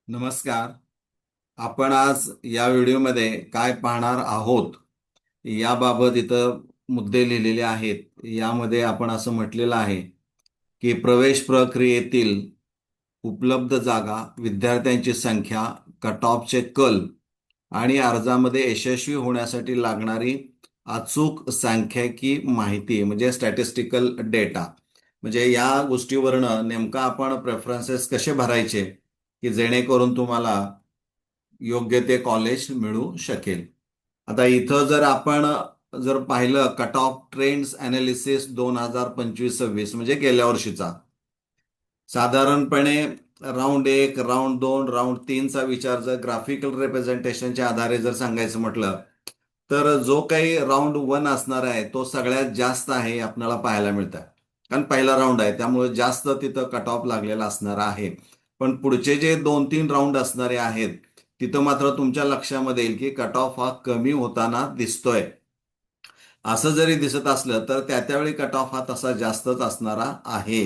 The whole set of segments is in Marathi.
नमस्कार. आपण आज या व्हिडिओमध्ये काय पाहणार आहोत याबाबत इथं मुद्दे लिहिलेले आहेत. यामध्ये आपण असं म्हटलेलं आहे की प्रवेश प्रक्रियेतील उपलब्ध जागा, विद्यार्थ्यांची संख्या, कट ऑफचे कल आणि अर्जामध्ये यशस्वी होण्यासाठी लागणारी अचूक सांख्यिकी माहिती म्हणजे स्टॅटिस्टिकल डेटा. म्हणजे या गोष्टीवरनं नेमका आपण प्रेफरन्सेस कसे भरायचे की जेणेकरून तुम्हाला योग्य ते कॉलेज मिळू शकेल. आता इथं जर आपण जर पाहिलं कट ऑफ ट्रेंड्स अनालिसिस 2025-26 म्हणजे गेल्या वर्षीचा साधारणपणे राऊंड 1, राऊंड 2, राऊंड 3चा विचार जर ग्राफिकल रिप्रेझेंटेशनच्या आधारे जर सांगायचं म्हटलं तर जो काही राऊंड 1 असणार आहे तो सगळ्यात जास्त आहे आपल्याला पाहायला मिळतं. कारण पहिला राऊंड आहे त्यामुळे जास्त तिथं कट ऑफ लागलेला असणार आहे. पण पुढचे जे 2-3 राऊंड असणारे आहेत तिथं मात्र तुमच्या लक्षामध्ये येईल की कट ऑफ हा कमी होताना दिसतोय. असं जरी दिसत असलं तर त्यावेळी कट ऑफ हा तसा जास्तच असणारा आहे.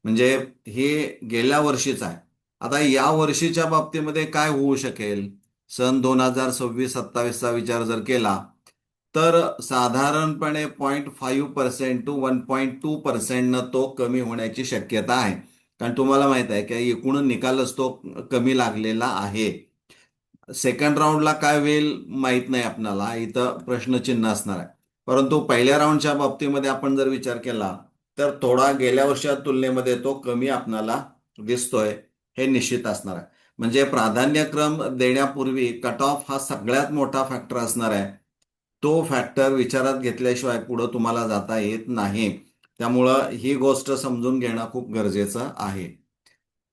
म्हणजे हे गेल्या वर्षीच आहे. आता या वर्षीच्या बाबतीमध्ये काय होऊ शकेल? सन 2026-27चा विचार जर केला तर साधारणपणे 0.5% टू 1.2% तो कमी होण्याची शक्यता आहे. कारण तुम्हाला माहित आहे की एकूण निकालच तो कमी लागलेला आहे. सेकंड राऊंडला काय होईल माहित नाही आपल्याला, इथं प्रश्नचिन्ह असणार आहे. परंतु पहिल्या राऊंडच्या बाबतीमध्ये आपण जर विचार केला तर थोडा गेल्या वर्षाच्या तुलनेमध्ये तो कमी आपल्याला दिसतोय, हे निश्चित असणार आहे. म्हणजे प्राधान्यक्रम देण्यापूर्वी कट ऑफ हा सगळ्यात मोठा फॅक्टर असणार आहे. तो फॅक्टर विचारात घेतल्याशिवाय पुढे तुम्हाला जाता येत नाही. त्यामुळं ही गोष्ट समजून घेणं खूप गरजेचं आहे.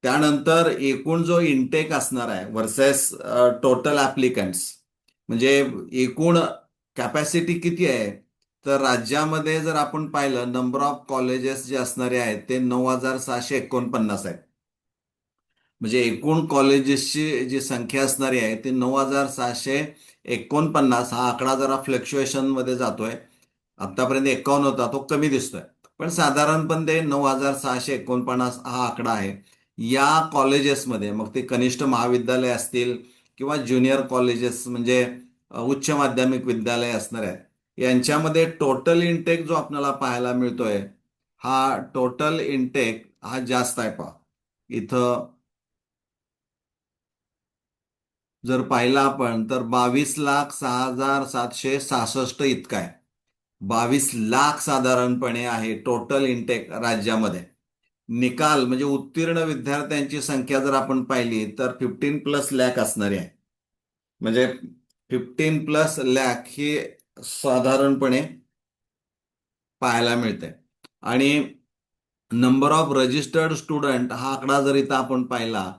त्यानंतर एकूण जो इनटेक असणार आहे वर्सेस टोटल ऍप्लिकंट्स म्हणजे एकूण कॅपॅसिटी किती आहे. तर राज्यामध्ये जर आपण पाहिलं नंबर ऑफ कॉलेजेस जे असणारे आहेत ते 9,649 आहेत. म्हणजे एकूण कॉलेजेसची जी संख्या असणारी आहे ती 9,649. हा आकडा जरा फ्लक्च्युएशन मध्ये जातोय. आतापर्यंत 51 होता तो कमी दिसतोय. पण साधारणपणे 9,649 हा आकडा आहे. या कॉलेजेसमध्ये मग ते कनिष्ठ महाविद्यालय असतील किंवा ज्युनियर कॉलेजेस म्हणजे उच्च माध्यमिक विद्यालय असणार आहेत यांच्यामध्ये टोटल इनटेक जो आपल्याला पाहायला मिळतोय हा टोटल इनटेक हा जास्त आहे. पहा इथं जर पाहिला आपण तर 22,06,766 इतका आहे. 22 लाख साधारणपणे आहे टोटल इनटेक राज्यामध्ये. निकाल म्हणजे उत्तीर्ण विद्यार्थ्यांची संख्या जर आपण पाहिली तर 15+ लाख असणारी आहे. म्हणजे 15+ लाख ही साधारणपणे पाहायला मिळते. आणि नंबर ऑफ रजिस्टर्ड स्टुडंट हा आकडा जर इथं आपण पाहिला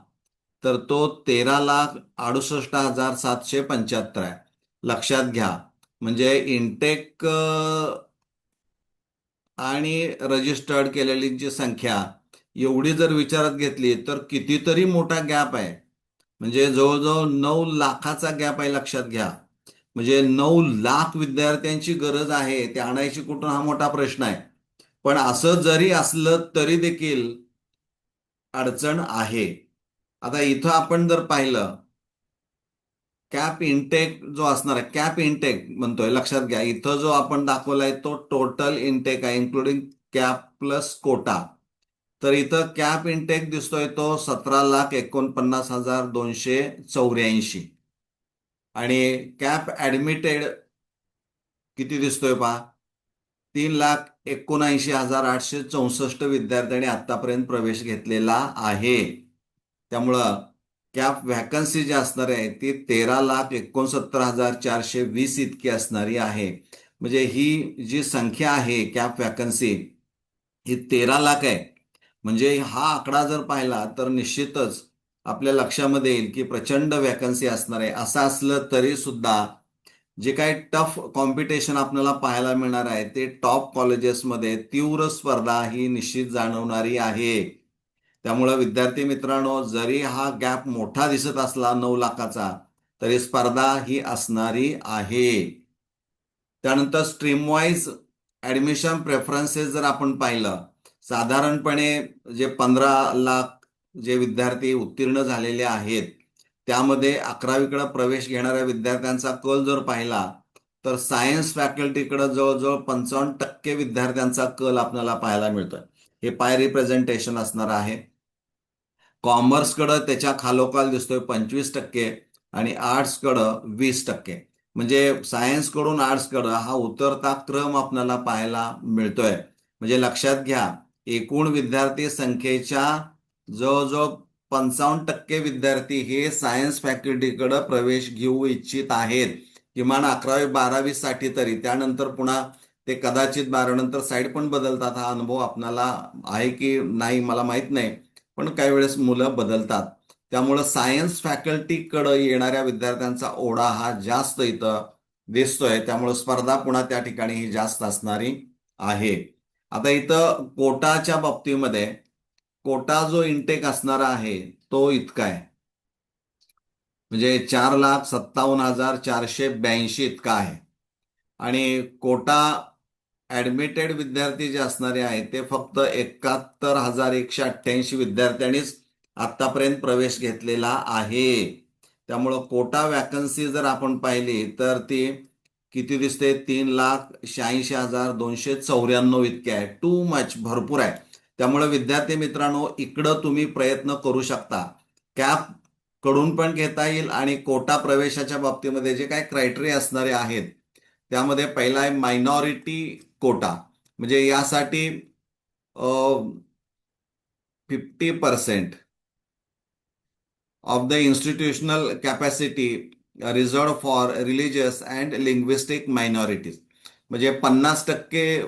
तर तो 13,68,775 आहे. लक्षात घ्या म्हणजे इनटेक आणि रजिस्टर्ड केलेलींची संख्या एवढी जर विचारात घेतली तर कितीतरी मोठा गॅप आहे. म्हणजे जवळजवळ 9 लाखाचा गॅप आहे. लक्षात घ्या म्हणजे 9 लाख विद्यार्थ्यांची गरज आहे. ते आणायची कुठून हा मोठा प्रश्न आहे. पण असं जरी असलं तरी देखील अडचण आहे. आता इथं आपण जर पाहिलं कॅप इनटेक जो असणार आहे कॅप इनटेक म्हणतोय लक्षात घ्या इथं जो आपण दाखवलाय तो टोटल इनटेक आहे इन्क्लुडिंग कॅप प्लस कोटा. तर इथं कॅप इनटेक दिसतोय तो 17,49,284 आणि कॅप ऍडमिटेड किती दिसतोय पहा 3,79,864 विद्यार्थ्यांनी आतापर्यंत प्रवेश घेतलेला आहे. त्यामुळं कॅप व्हॅकन्सी जी असणार आहे ती 13,69,420 इतकी असणारी आहे. म्हणजे ही जी संख्या आहे कॅप व्हॅकन्सी ही 13 लाख आहे. म्हणजे हा आकडा जर पाहिला तर निश्चितच आपल्या लक्षामध्ये येईल की प्रचंड व्हॅकन्सी असणार आहे. असं असलं तरी सुद्धा जे काही टफ कॉम्पिटिशन आपल्याला पाहायला मिळणार आहे ते टॉप कॉलेजेसमध्ये तीव्र स्पर्धा ही निश्चित जाणवणारी आहे. त्यामुळे विद्यार्थी मित्रांनो जरी हा गॅप मोठा दिसत असला 9 लाखाचा तरी स्पर्धा ही असणारी आहे. त्यानंतर स्ट्रीम वाईज ऍडमिशन प्रेफरन्सेस जर आपण पाहिलं साधारणपणे जे 15 लाख जे विद्यार्थी उत्तीर्ण झालेले आहेत त्यामध्ये 11वीकडे प्रवेश घेणाऱ्या विद्यार्थ्यांचा कल जर पाहिला तर सायन्स फॅकल्टीकडे जवळजवळ 55% विद्यार्थ्यांचा कल आपल्याला पाहायला मिळतोय. हे पाय रिप्रेझेंटेशन असणार आहे. कॉमर्सकडं त्याच्या खालोखाल दिसतोय 25% आणि आर्ट्सकडं 20%. म्हणजे सायन्सकडून आर्ट्सकडं हा उतरता क्रम आपल्याला पाहायला मिळतोय. म्हणजे लक्षात घ्या, एकूण विद्यार्थी संख्येच्या जवळजवळ 55% विद्यार्थी हे सायन्स फॅकल्टीकडे प्रवेश घेऊ इच्छित आहेत. किमान 11वी-12वी साठी तरी. त्यानंतर पुन्हा ते कदाचित 12 नंतर साईड पण बदलतात. हा अनुभव आपल्याला आहे की नाही मला माहित नाही, पण काही वेळेस मुलं बदलतात. त्यामुळं सायन्स फॅकल्टीकडे येणाऱ्या विद्यार्थ्यांचा ओढा हा जास्त इथं दिसतोय. त्यामुळे स्पर्धा पुन्हा त्या ठिकाणी ही जास्त असणारी आहे. आता इथं कोटाच्या बाबतीमध्ये कोटा जो इंटेक असणार आहे तो इतका आहे, म्हणजे 4,57,482 इतका आहे. आणि कोटा ऍडमिटेड विद्यार्थी जे असणारे आहेत ते फक्त 71,188 विद्यार्थ्यांनीच आतापर्यंत प्रवेश घेतलेला आहे. त्यामुळं कोटा वॅकन्सी जर आपण पाहिली तर ती किती दिसते, 3,86,294 इतके आहे. टू मच, भरपूर आहे. त्यामुळे विद्यार्थी मित्रांनो, इकडं तुम्ही प्रयत्न करू शकता. कॅप कडून पण घेता येईल आणि कोटा प्रवेशाच्या बाबतीमध्ये जे काही क्रायटेरिया असणारे आहेत त्यामध्ये पहिला आहे मायनॉरिटी कोटा. म्हणजे यासाठी 50% of the institutional capacity reserved for religious and linguistic minorities. म्हणजे 50%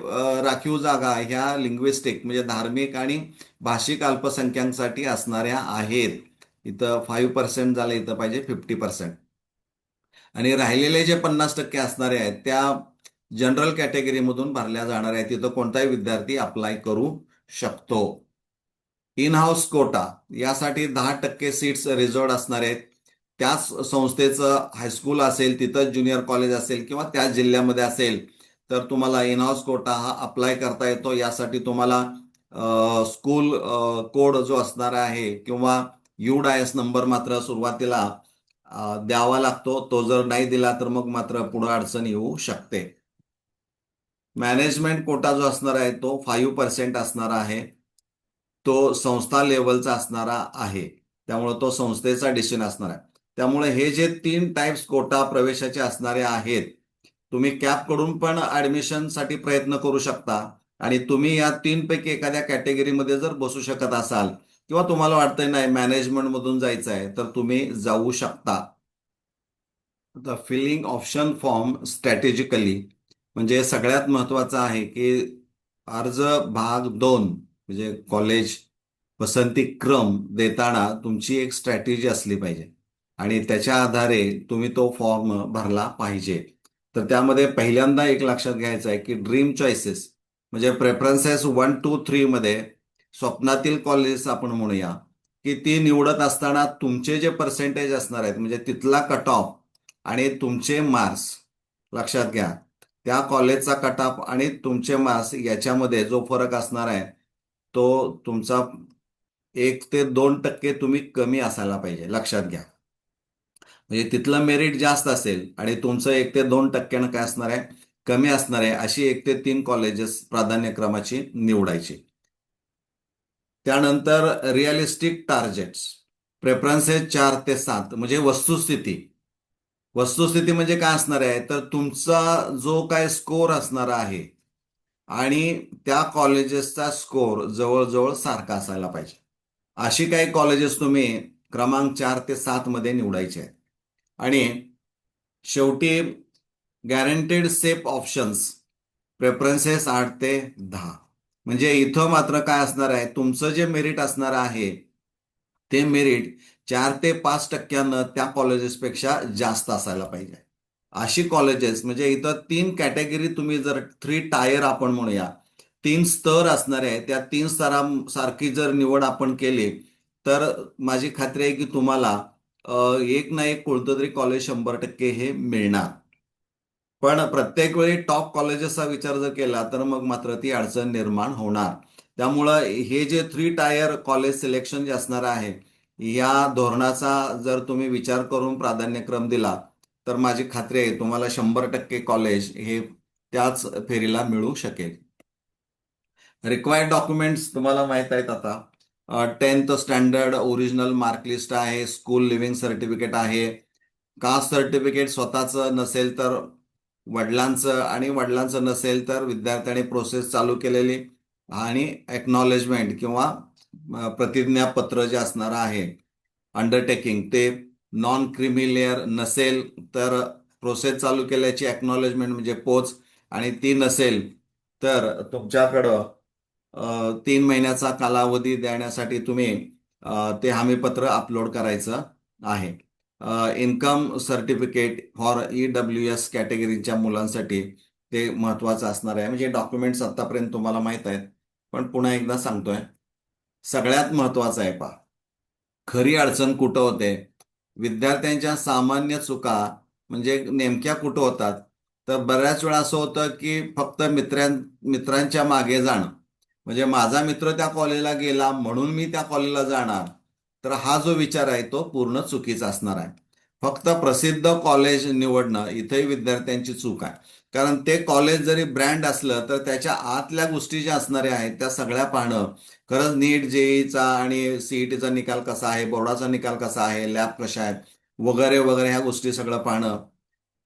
राखीव जागा ह्या लिंग्विस्टिक म्हणजे धार्मिक आणि भाषिक अल्पसंख्याकांसाठी असणाऱ्या आहेत. इथं 5% झालं, इथं पाहिजे 50%. आणि राहिलेले जे 50% असणारे आहेत त्या जनरल कॅटेगरीमधून भरल्या जाणार आहेत. तिथं कोणताही विद्यार्थी अप्लाय करू शकतो. इन हाऊस कोटा यासाठी 10% सीट्स रिझर्व्ड असणार आहेत. त्याच संस्थेचं हायस्कूल असेल, तिथं ज्युनियर कॉलेज असेल किंवा त्याच जिल्ह्यामध्ये असेल तर तुम्हाला इन हाऊस कोटा हा अप्लाय करता येतो. यासाठी तुम्हाला स्कूल कोड जो असणार आहे किंवा UDIS नंबर मात्र सुरुवातीला द्यावा लागतो. तो जर नाही दिला तर मग मात्र पुढे अडचण येऊ शकते. मॅनेजमेंट कोटा जो असणार आहे तो 5% असणार आहे. तो संस्था लेवलचा असणारा आहे. त्यामुळे तो संस्थेचा डिसिजन असणार आहे. त्यामुळे हे जे 3 टाइप्स कोटा प्रवेशाचे असणारे आहेत, तुम्ही कॅप कडून पण ऍडमिशनसाठी प्रयत्न करू शकता आणि तुम्ही या 3 पैकी एखाद्या कॅटेगरीमध्ये जर बसू शकत असाल किंवा तुम्हाला वाटतंय नाही मॅनेजमेंट मधून जायचं आहे तर तुम्ही जाऊ शकता. The filling option form strategically म्हणजे सगळ्यात महत्वाचं आहे की अर्ज भाग 2 म्हणजे कॉलेज पसंती क्रम देताना तुमची एक स्ट्रॅटेजी असली पाहिजे आणि त्याच्या आधारे तुम्ही तो फॉर्म भरला पाहिजे. तर त्यामध्ये पहिल्यांदा एक लक्षात घ्यायचं आहे की ड्रीम चॉईसेस म्हणजे प्रेफरन्सेस 1, 2, 3 मध्ये स्वप्नातील कॉलेजेस आपण म्हणूया की ती निवडत असताना तुमचे जे पर्सेंटेज असणार आहेत म्हणजे तिथला कट ऑफ आणि तुमचे मार्क्स लक्षात घ्या. त्या कॉलेजचा कट ऑफ आणि तुमचे मार्क्स याच्यामध्ये जो फरक असणार आहे तो तुमचा 1 ते 2% तुम्ही कमी असायला पाहिजे. लक्षात घ्या. म्हणजे तिथलं मेरिट जास्त असेल आणि तुमचं 1 ते 2% काय असणार आहे, कमी असणार आहे. अशी 1 ते 3 कॉलेजेस प्राधान्यक्रमाची निवडायची. त्यानंतर रिअलिस्टिक टार्गेट्स प्रेफरन्सेस 4 ते 7 म्हणजे वस्तुस्थिती. वस्तुस्थिती म्हणजे काय असणार आहे तर तुमचा जो काय स्कोर असणार आहे आणि त्या कॉलेजेसचा स्कोर जवळजवळ सारखा असायला पाहिजे. अशी काही कॉलेजेस तुम्ही क्रमांक 4 ते 7 मध्ये निवडायचे आहेत. आणि शेवटी गॅरंटेड सेफ ऑप्शन्स प्रेफरन्सेस 8 ते 10 म्हणजे इथं मात्र काय असणार आहे तुमचं जे मेरिट असणार आहे ते मेरिट 4 ते 5% त्या कॉलेजेसपेक्षा जास्त असायला पाहिजे. अशी कॉलेजेस म्हणजे इथं 3 कॅटेगरी तुम्ही जर 3 टायर आपण म्हणूया 3 स्तर असणारे आहेत त्या 3 स्तरासारखी जर निवड आपण केली तर माझी खात्री आहे की तुम्हाला एक ना एक कोणतं तरी कॉलेज 100% हे मिळणार. पण प्रत्येक वेळी टॉप कॉलेजेसचा विचार जर केला तर मग मात्र ती अडचण निर्माण होणार. त्यामुळं हे जे 3 टायर कॉलेज सिलेक्शन जे असणार आहे या धोरणाचा जर तुम्ही विचार करून प्राधान्यक्रम दिला तर माझी खात्री आहे तुम्हाला 100% कॉलेज हे त्याच फेरीला मिळू शकेल. रिक्वायर्ड डॉक्युमेंट्स तुम्हाला माहित आहेत आता. 10th स्टँडर्ड ओरिजिनल मार्कलिस्ट आहे, स्कूल लिव्हिंग सर्टिफिकेट आहे, कास्ट सर्टिफिकेट स्वतःचं नसेल तर वडिलांचं, आणि वडिलांचं नसेल तर विद्यार्थ्याने प्रोसेस चालू केलेली, आणि एक्नॉलेजमेंट किंवा प्रतिज्ञापत्र जे असणार आहे अंडरटेकिंग ते नॉन क्रिमिलेअर नसेल तर प्रोसेस चालू केल्याची एक्नॉलेजमेंट म्हणजे पोच, आणि ती नसेल तर तुमच्याकडं 3 महिन्याचा कालावधी देण्यासाठी तुम्ही ते हमीपत्र अपलोड करायचं आहे. इन्कम सर्टिफिकेट फॉर EWS कॅटेगरीच्या मुलांसाठी ते महत्वाचं असणार आहे. म्हणजे डॉक्युमेंट्स आतापर्यंत तुम्हाला माहित आहेत, पण पुन्हा एकदा सांगतोय, सगळ्यात महत्वाचं आहे पहा, खरी अडचण कुठं होते, विद्यार्थ्यांच्या सामान्य चुका म्हणजे नेमक्या कुठं होतात. तर बऱ्याच वेळा असं होतं की फक्त मित्रांच्या मागे जाणं, म्हणजे माझा मित्र त्या कॉलेजला गेला म्हणून मी त्या कॉलेजला जाणार, तर हा जो विचार आहे तो पूर्ण चुकीचा असणार आहे. फक्त प्रसिद्ध कॉलेज निवडणं इथेही विद्यार्थ्यांची चूक आहे. कारण ते कॉलेज जरी ब्रँड असलं तर त्याच्या आतल्या गोष्टी ज्या असणाऱ्या आहेत त्या सगळ्या पाहणं, खरंच नीट जेईचा आणि सीईटीचा निकाल कसा आहे, बोर्डाचा निकाल कसा आहे, लॅब कशा आहेत वगैरे वगैरे, ह्या गोष्टी सगळं पाहणं,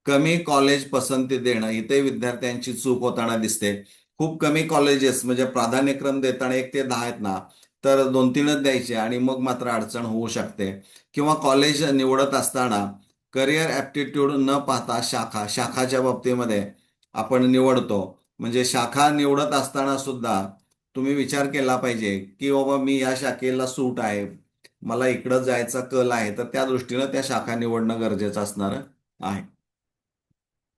कमी कॉलेज पसंती देणं इथे विद्यार्थ्यांची चूक होताना दिसते. खूप कमी कॉलेजेस म्हणजे प्राधान्यक्रम देताना 1 ते 10 आहेत ना, तर 2-3च द्यायचे आणि मग मात्र अडचण होऊ शकते. किंवा कॉलेज निवडत असताना करिअर ॲप्टिट्यूड न पाहता शाखाच्या बाबतीमध्ये आपण निवडतो. म्हणजे शाखा निवडत असताना सुद्धा तुम्ही विचार केला पाहिजे की बाबा मी या शाखेला सूट आहे, मला इकडं जायचा कल आहे, तर त्या दृष्टीनं त्या शाखा निवडणं गरजेचं असणार आहे.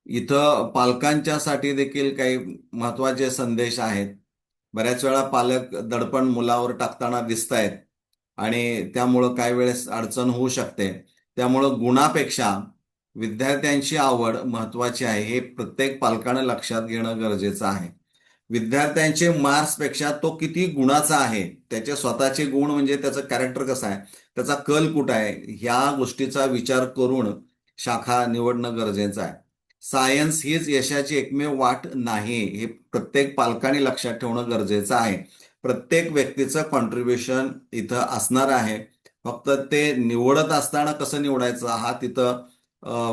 इथं पालकांच्यासाठी देखील काही महत्वाचे संदेश आहेत. बऱ्याच वेळा पालक दडपण मुलावर टाकताना दिसत आहेत आणि त्यामुळं काही वेळेस अडचण होऊ शकते. त्यामुळं गुणापेक्षा विद्यार्थ्यांची आवड महत्वाची आहे, हे प्रत्येक पालकानं लक्षात घेणं गरजेचं आहे. विद्यार्थ्यांचे मार्क्सपेक्षा तो किती गुणाचा आहे, त्याचे स्वतःचे गुण म्हणजे त्याचं कॅरेक्टर कसं आहे, त्याचा कल कुठं आहे, ह्या गोष्टीचा विचार करून शाखा निवडणं गरजेचं आहे. सायन्स हीच यशाची एकमेव वाट नाही, हे प्रत्येक पालकाने लक्षात ठेवणं गरजेचं आहे. प्रत्येक व्यक्तीचं कॉन्ट्रीब्युशन इथं असणार आहे. फक्त ते निवडत असताना कसं निवडायचं हा तिथं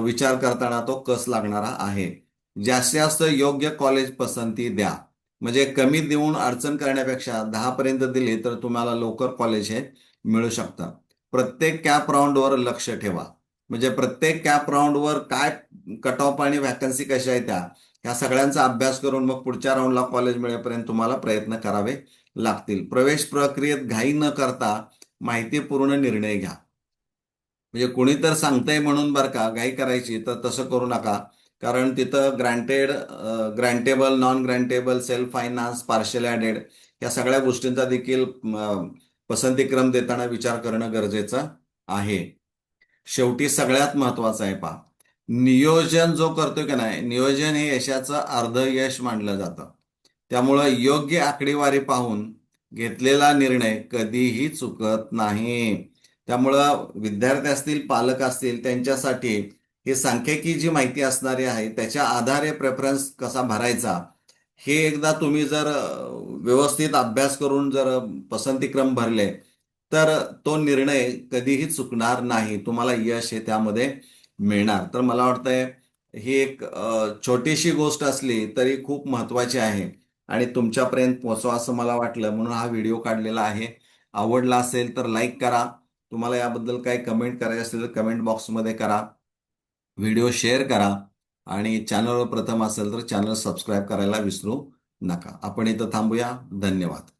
विचार करताना तो कस लागणारा आहे. जास्तीत जास्त योग्य कॉलेज पसंती द्या. म्हणजे कमी देऊन अडचण करण्यापेक्षा 10 पर्यंत दिली तर तुम्हाला लवकर कॉलेज हे मिळू शकतं. प्रत्येक कॅप राऊंडवर लक्ष ठेवा. म्हणजे प्रत्येक कॅप राऊंडवर काय कट ऑफ आणि व्हॅकन्सी कशा आहेत ह्या सगळ्यांचा अभ्यास करून मग पुढच्या राऊंडला कॉलेज मिळेपर्यंत तुम्हाला प्रयत्न करावे लागतील. प्रवेश प्रक्रियेत घाई न करता माहितीपूर्ण निर्णय घ्या. म्हणजे कुणी तर सांगतंय म्हणून बरं का घाई करायची तर तसं करू नका. कारण तिथं granted, grantable, non grantable, self finance, partial added या सगळ्या गोष्टींचा देखील पसंतीक्रम देताना विचार करणं गरजेचं आहे. शेवटी सगळ्यात महत्वाचं आहे पहा, नियोजन जो करतोय की नाही, नियोजन हे यशाचं अर्ध यश मानलं जातं. त्यामुळं योग्य आकडेवारी पाहून घेतलेला निर्णय कधीही चुकत नाही. त्यामुळं विद्यार्थी असतील, पालक असतील, त्यांच्यासाठी ही सांख्यिकी जी माहिती असणारी आहे त्याच्या आधारे प्रेफरन्स कसा भरायचा, हे एकदा तुम्ही जर व्यवस्थित अभ्यास करून जर पसंतीक्रम भरले तर तो निर्णय कधीही चुकणार नाही, तुम्हाला यश हे त्यामध्ये मिळणार. तर मला वाटतंय ही एक छोटीशी गोष्ट असली तरी खूप महत्वाची आहे आणि तुमच्यापर्यंत पोहोचवा असं मला वाटलं म्हणून हा व्हिडिओ काढलेला आहे. आवडला असेल तर लाईक करा. तुम्हाला याबद्दल काही कमेंट करायचे असेल तर कमेंट बॉक्समध्ये करा. व्हिडिओ शेअर करा आणि चॅनलवर प्रथम असेल तर चॅनल सबस्क्राईब करायला विसरू नका. आपण इथं थांबूया. धन्यवाद.